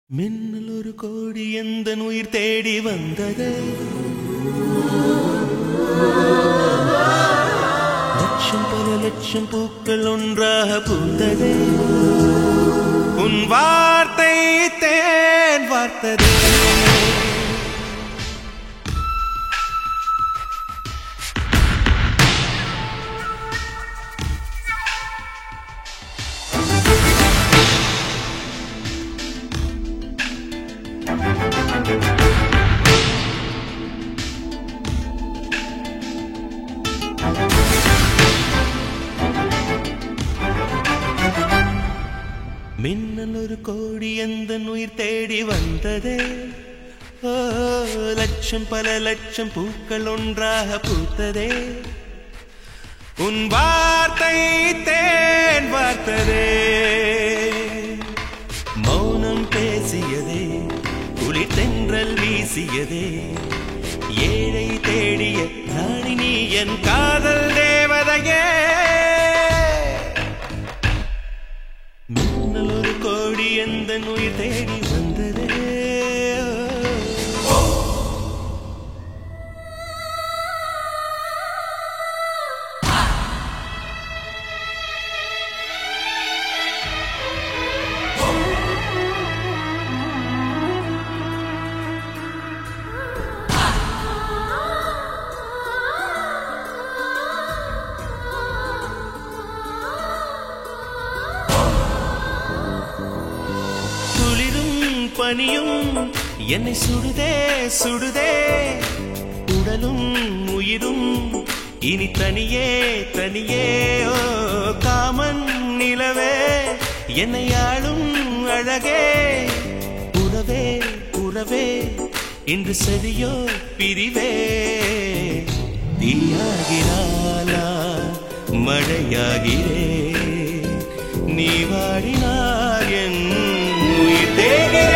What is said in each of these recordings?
மின்னல் ஒரு கோடி எந்தன் உயிர் தேடி வந்ததே லட்சம் பல லட்சம் பூக்கள் ஒன்றாக பூத்ததே உன் வார்த்தை தேன் வார்த்ததே மின்னல் ஒரு கோடி எந்தன் உயிர் தேடி வந்ததே ஓ லட்சம் பல லட்சம் பூக்கள் ஒன்றாக பூத்ததே உன் வார்த்தை தேன் வார்த்ததே மௌனம் பேசியதே குளிர் தென்றல் வீசியதே ஏழை தேடிய ராணி நீ என் காதல் தேவதையே மின்னல் ஒரு கோடி எந்தன் உயிர் தேடி வந்ததே பனியும் என்னை சுடுதே சுடுதே உடலும் உயிரும் இனி தனியே தனியே ஓ காமன் நிலவே என்னை ஆளும் அழகே உறவே உறவே இன்று சரியோ பிரிவே தீயாகிறாளா மழையாகிறே நீ வாடினார் என் உயிர் தேகிறே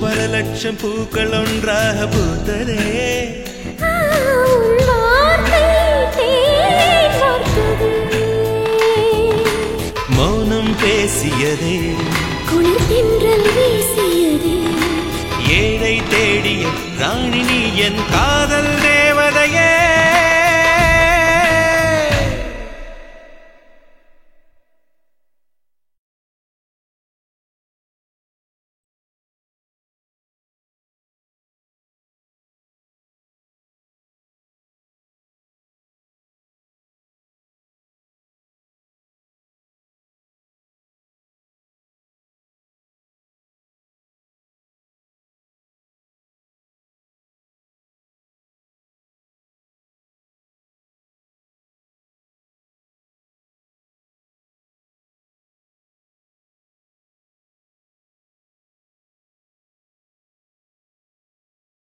பல லட்சம் பூக்கள் ஒன்றாக பூத்ததே மௌனம் பேசியதே குளிர் தென்றல் வீசியதே ஏழை தேடிய ராணி நீ என் காதல் தேவதையே